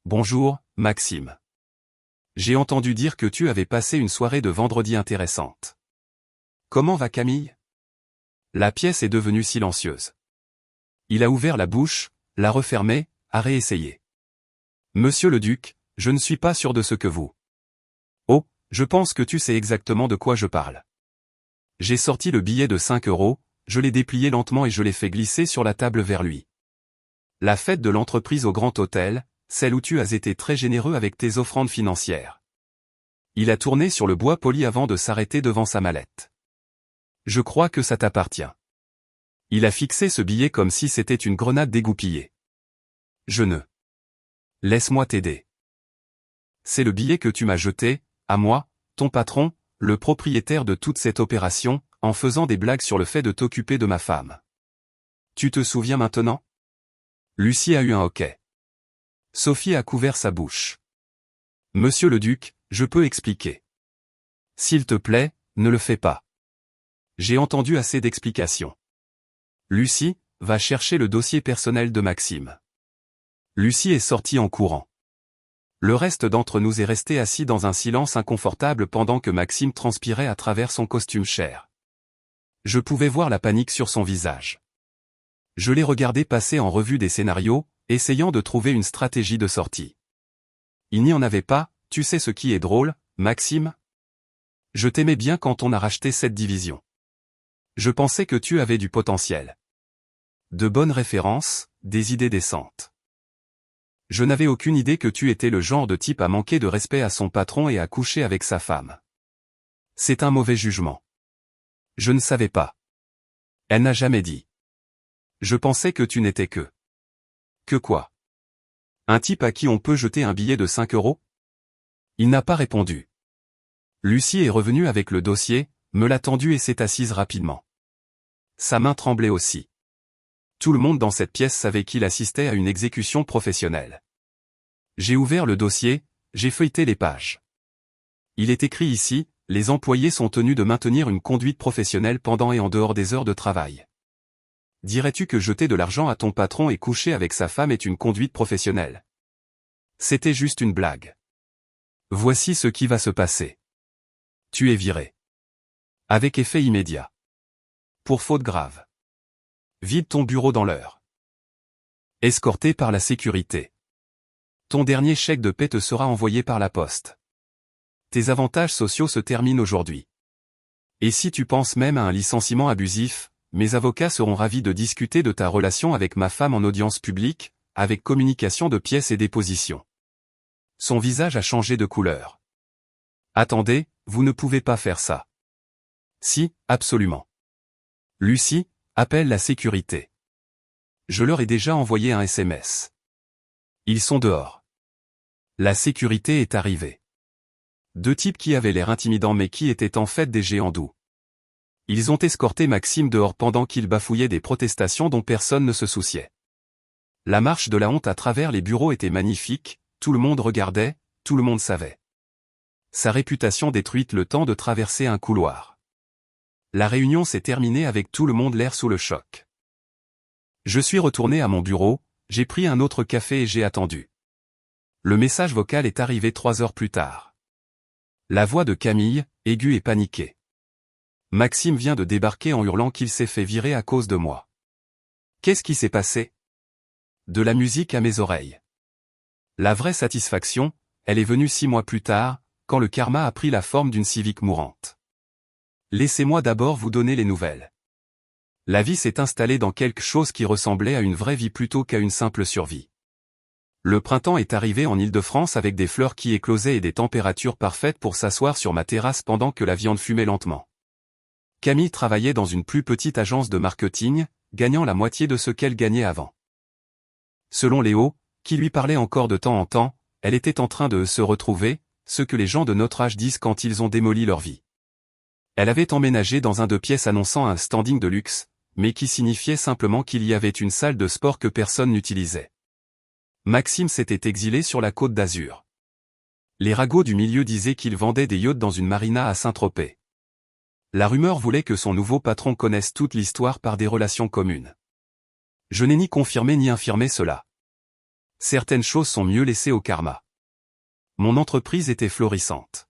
Bonjour, Maxime. J'ai entendu dire que tu avais passé une soirée de vendredi intéressante. Comment va Camille? La pièce est devenue silencieuse. Il a ouvert la bouche, l'a refermée, a réessayé. Monsieur le duc, je ne suis pas sûr de ce que vous. Oh, je pense que tu sais exactement de quoi je parle. J'ai sorti le billet de 5 euros, je l'ai déplié lentement et je l'ai fait glisser sur la table vers lui. La fête de l'entreprise au Grand Hôtel, celle où tu as été très généreux avec tes offrandes financières. Il a tourné sur le bois poli avant de s'arrêter devant sa mallette. Je crois que ça t'appartient. Il a fixé ce billet comme si c'était une grenade dégoupillée. Je ne. Laisse-moi t'aider. C'est le billet que tu m'as jeté, à moi, ton patron, le propriétaire de toute cette opération, en faisant des blagues sur le fait de t'occuper de ma femme. Tu te souviens maintenant? Lucie a eu un hoquet. Sophie a couvert sa bouche. Monsieur le duc, je peux expliquer. S'il te plaît, ne le fais pas. J'ai entendu assez d'explications. Lucie, va chercher le dossier personnel de Maxime. Lucie est sortie en courant. Le reste d'entre nous est resté assis dans un silence inconfortable pendant que Maxime transpirait à travers son costume cher. Je pouvais voir la panique sur son visage. Je l'ai regardé passer en revue des scénarios, essayant de trouver une stratégie de sortie. Il n'y en avait pas, tu sais ce qui est drôle, Maxime? Je t'aimais bien quand on a racheté cette division. Je pensais que tu avais du potentiel. De bonnes références, des idées décentes. Je n'avais aucune idée que tu étais le genre de type à manquer de respect à son patron et à coucher avec sa femme. C'est un mauvais jugement. Je ne savais pas. Elle n'a jamais dit. Je pensais que tu n'étais que... Que quoi? Un type à qui on peut jeter un billet de 5 euros? Il n'a pas répondu. Lucie est revenue avec le dossier, me l'a tendu et s'est assise rapidement. Sa main tremblait aussi. Tout le monde dans cette pièce savait qu'il assistait à une exécution professionnelle. J'ai ouvert le dossier, j'ai feuilleté les pages. Il est écrit ici, les employés sont tenus de maintenir une conduite professionnelle pendant et en dehors des heures de travail. Dirais-tu que jeter de l'argent à ton patron et coucher avec sa femme est une conduite professionnelle? C'était juste une blague. Voici ce qui va se passer. Tu es viré. Avec effet immédiat. Pour faute grave. Vide ton bureau dans l'heure. Escorté par la sécurité. Ton dernier chèque de paie te sera envoyé par la poste. Tes avantages sociaux se terminent aujourd'hui. Et si tu penses même à un licenciement abusif, mes avocats seront ravis de discuter de ta relation avec ma femme en audience publique, avec communication de pièces et déposition. Son visage a changé de couleur. Attendez, vous ne pouvez pas faire ça. Si, absolument. Lucie, appelle la sécurité. Je leur ai déjà envoyé un SMS. Ils sont dehors. La sécurité est arrivée. Deux types qui avaient l'air intimidants mais qui étaient en fait des géants doux. Ils ont escorté Maxime dehors pendant qu'il bafouillait des protestations dont personne ne se souciait. La marche de la honte à travers les bureaux était magnifique, tout le monde regardait, tout le monde savait. Sa réputation détruite le temps de traverser un couloir. La réunion s'est terminée avec tout le monde l'air sous le choc. Je suis retourné à mon bureau, j'ai pris un autre café et j'ai attendu. Le message vocal est arrivé 3 heures plus tard. La voix de Camille, aiguë et paniquée. Maxime vient de débarquer en hurlant qu'il s'est fait virer à cause de moi. Qu'est-ce qui s'est passé? De la musique à mes oreilles. La vraie satisfaction, elle est venue 6 mois plus tard, quand le karma a pris la forme d'une civique mourante. Laissez-moi d'abord vous donner les nouvelles. La vie s'est installée dans quelque chose qui ressemblait à une vraie vie plutôt qu'à une simple survie. Le printemps est arrivé en Île-de-France avec des fleurs qui éclosaient et des températures parfaites pour s'asseoir sur ma terrasse pendant que la viande fumait lentement. Camille travaillait dans une plus petite agence de marketing, gagnant la moitié de ce qu'elle gagnait avant. Selon Léo, qui lui parlait encore de temps en temps, elle était en train de se retrouver, ce que les gens de notre âge disent quand ils ont démoli leur vie. Elle avait emménagé dans un 2 pièces annonçant un standing de luxe, mais qui signifiait simplement qu'il y avait une salle de sport que personne n'utilisait. Maxime s'était exilé sur la Côte d'Azur. Les ragots du milieu disaient qu'il vendait des yachts dans une marina à Saint-Tropez. La rumeur voulait que son nouveau patron connaisse toute l'histoire par des relations communes. Je n'ai ni confirmé ni infirmé cela. Certaines choses sont mieux laissées au karma. Mon entreprise était florissante.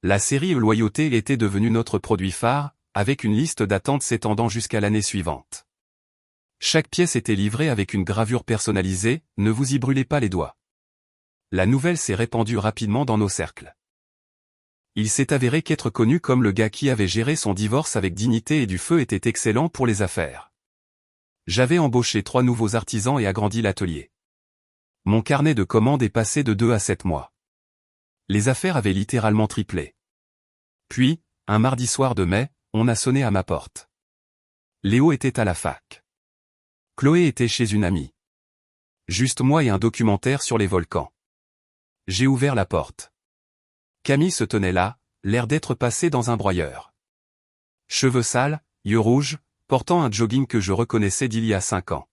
La série Loyauté était devenue notre produit phare, avec une liste d'attente s'étendant jusqu'à l'année suivante. Chaque pièce était livrée avec une gravure personnalisée, ne vous y brûlez pas les doigts. La nouvelle s'est répandue rapidement dans nos cercles. Il s'est avéré qu'être connu comme le gars qui avait géré son divorce avec dignité et du feu était excellent pour les affaires. J'avais embauché 3 nouveaux artisans et agrandi l'atelier. Mon carnet de commandes est passé de 2 à 7 mois. Les affaires avaient littéralement triplé. Puis, un mardi soir de mai, on a sonné à ma porte. Léo était à la fac. Chloé était chez une amie. Juste moi et un documentaire sur les volcans. J'ai ouvert la porte. Camille se tenait là, l'air d'être passé dans un broyeur. Cheveux sales, yeux rouges, portant un jogging que je reconnaissais d'il y a 5 ans.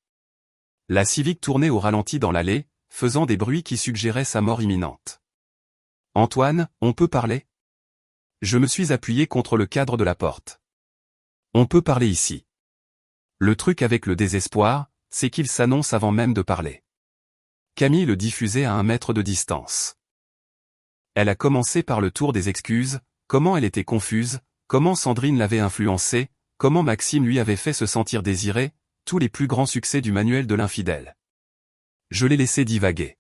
La Civic tournait au ralenti dans l'allée, faisant des bruits qui suggéraient sa mort imminente. « Antoine, on peut parler ?» Je me suis appuyé contre le cadre de la porte. « On peut parler ici. » Le truc avec le désespoir, c'est qu'il s'annonce avant même de parler. Camille le diffusait à 1 mètre de distance. Elle a commencé par le tour des excuses, comment elle était confuse, comment Sandrine l'avait influencée, comment Maxime lui avait fait se sentir désiré, tous les plus grands succès du manuel de l'infidèle. Je l'ai laissé divaguer.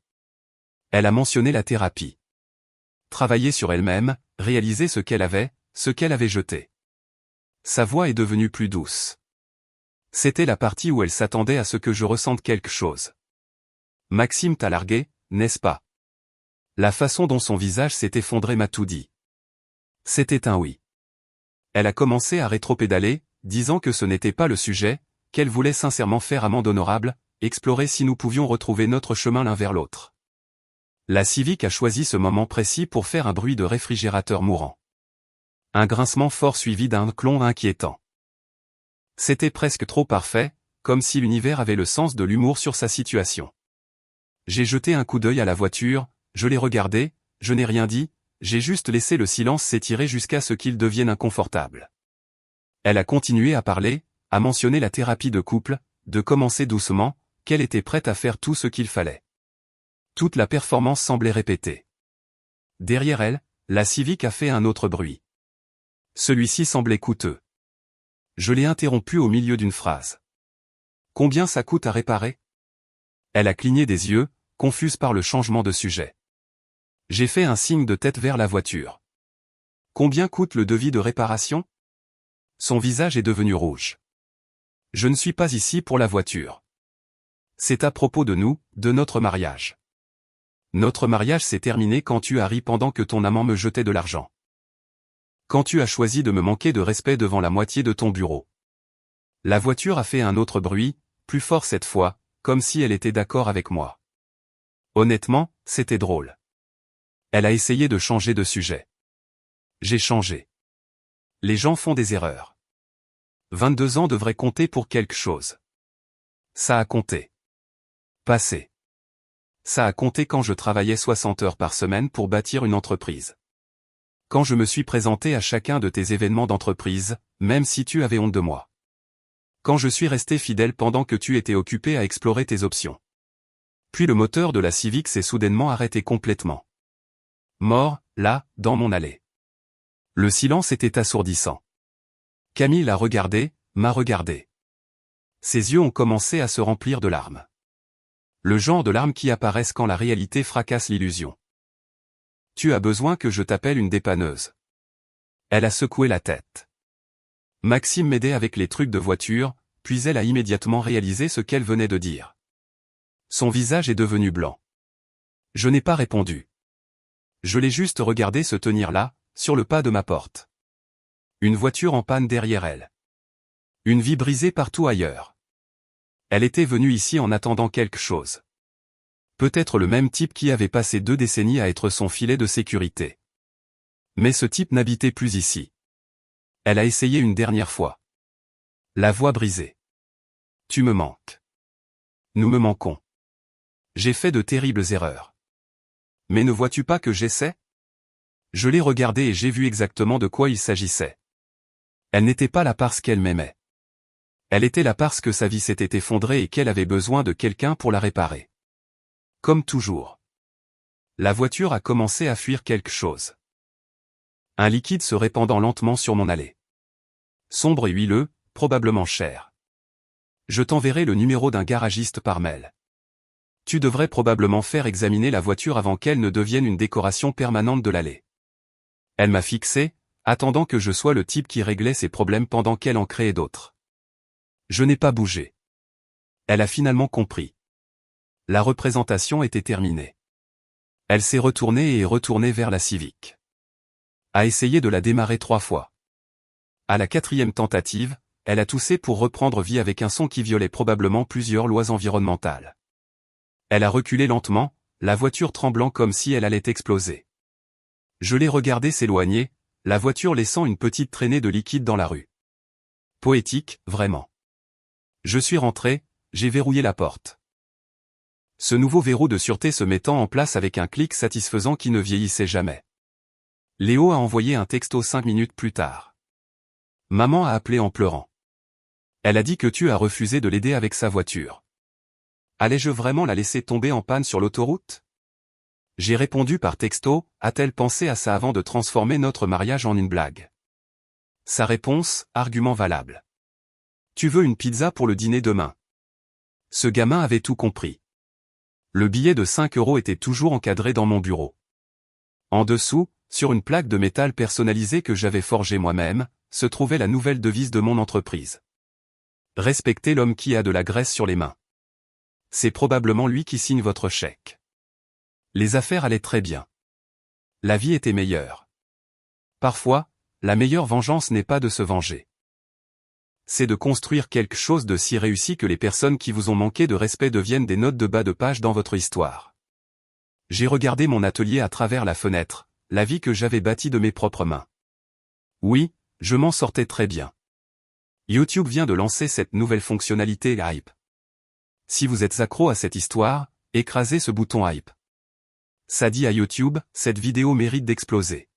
Elle a mentionné la thérapie. Travailler sur elle-même, réaliser ce qu'elle avait jeté. Sa voix est devenue plus douce. C'était la partie où elle s'attendait à ce que je ressente quelque chose. Maxime t'a largué, n'est-ce pas? La façon dont son visage s'est effondré m'a tout dit. C'était un oui. Elle a commencé à rétropédaler, disant que ce n'était pas le sujet, qu'elle voulait sincèrement faire amende honorable, explorer si nous pouvions retrouver notre chemin l'un vers l'autre. La Civic a choisi ce moment précis pour faire un bruit de réfrigérateur mourant. Un grincement fort suivi d'un clon inquiétant. C'était presque trop parfait, comme si l'univers avait le sens de l'humour sur sa situation. J'ai jeté un coup d'œil à la voiture, je l'ai regardé, je n'ai rien dit, j'ai juste laissé le silence s'étirer jusqu'à ce qu'il devienne inconfortable. Elle a continué à parler, à mentionner la thérapie de couple, de commencer doucement, qu'elle était prête à faire tout ce qu'il fallait. Toute la performance semblait répétée. Derrière elle, la Civic a fait un autre bruit. Celui-ci semblait coûteux. Je l'ai interrompu au milieu d'une phrase. Combien ça coûte à réparer? Elle a cligné des yeux, confuse par le changement de sujet. J'ai fait un signe de tête vers la voiture. Combien coûte le devis de réparation? Son visage est devenu rouge. Je ne suis pas ici pour la voiture. C'est à propos de nous, de notre mariage. Notre mariage s'est terminé quand tu as ri pendant que ton amant me jetait de l'argent. Quand tu as choisi de me manquer de respect devant la moitié de ton bureau. La voiture a fait un autre bruit, plus fort cette fois, comme si elle était d'accord avec moi. Honnêtement, c'était drôle. Elle a essayé de changer de sujet. J'ai changé. Les gens font des erreurs. 22 ans devraient compter pour quelque chose. Ça a compté. Passé. Ça a compté quand je travaillais 60 heures par semaine pour bâtir une entreprise. Quand je me suis présenté à chacun de tes événements d'entreprise, même si tu avais honte de moi. Quand je suis resté fidèle pendant que tu étais occupé à explorer tes options. Puis le moteur de la Civic s'est soudainement arrêté complètement. Mort, là, dans mon allée. Le silence était assourdissant. Camille l'a regardé, m'a regardé. Ses yeux ont commencé à se remplir de larmes. Le genre de larmes qui apparaissent quand la réalité fracasse l'illusion. Tu as besoin que je t'appelle une dépanneuse. Elle a secoué la tête. Maxime m'aidait avec les trucs de voiture, puis elle a immédiatement réalisé ce qu'elle venait de dire. Son visage est devenu blanc. Je n'ai pas répondu. Je l'ai juste regardé se tenir là, sur le pas de ma porte. Une voiture en panne derrière elle. Une vie brisée partout ailleurs. Elle était venue ici en attendant quelque chose. Peut-être le même type qui avait passé 2 décennies à être son filet de sécurité. Mais ce type n'habitait plus ici. Elle a essayé une dernière fois. La voix brisée. Tu me manques. Nous me manquons. J'ai fait de terribles erreurs. Mais ne vois-tu pas que j'essaie? Je l'ai regardé et j'ai vu exactement de quoi il s'agissait. Elle n'était pas là parce qu'elle m'aimait. Elle était là parce que sa vie s'était effondrée et qu'elle avait besoin de quelqu'un pour la réparer. Comme toujours. La voiture a commencé à fuir quelque chose. Un liquide se répandant lentement sur mon allée. Sombre et huileux, probablement cher. Je t'enverrai le numéro d'un garagiste par mail. Tu devrais probablement faire examiner la voiture avant qu'elle ne devienne une décoration permanente de l'allée. Elle m'a fixé, attendant que je sois le type qui réglait ses problèmes pendant qu'elle en créait d'autres. Je n'ai pas bougé. Elle a finalement compris. La représentation était terminée. Elle s'est retournée et retournée vers la Civic. A essayé de la démarrer 3 fois. À la 4e tentative, elle a toussé pour reprendre vie avec un son qui violait probablement plusieurs lois environnementales. Elle a reculé lentement, la voiture tremblant comme si elle allait exploser. Je l'ai regardée s'éloigner, la voiture laissant une petite traînée de liquide dans la rue. Poétique, vraiment. Je suis rentré, j'ai verrouillé la porte. Ce nouveau verrou de sûreté se mettant en place avec un clic satisfaisant qui ne vieillissait jamais. Léo a envoyé un texto 5 minutes plus tard. Maman a appelé en pleurant. Elle a dit que tu as refusé de l'aider avec sa voiture. Allais-je vraiment la laisser tomber en panne sur l'autoroute? J'ai répondu par texto, a-t-elle pensé à ça avant de transformer notre mariage en une blague? Sa réponse, argument valable. Tu veux une pizza pour le dîner demain? Ce gamin avait tout compris. Le billet de 5 € était toujours encadré dans mon bureau. En dessous, sur une plaque de métal personnalisée que j'avais forgée moi-même, se trouvait la nouvelle devise de mon entreprise. Respectez l'homme qui a de la graisse sur les mains. C'est probablement lui qui signe votre chèque. Les affaires allaient très bien. La vie était meilleure. Parfois, la meilleure vengeance n'est pas de se venger. C'est de construire quelque chose de si réussi que les personnes qui vous ont manqué de respect deviennent des notes de bas de page dans votre histoire. J'ai regardé mon atelier à travers la fenêtre, la vie que j'avais bâtie de mes propres mains. Oui, je m'en sortais très bien. YouTube vient de lancer cette nouvelle fonctionnalité Hype. Si vous êtes accro à cette histoire, écrasez ce bouton Hype. Ça dit à YouTube, cette vidéo mérite d'exploser.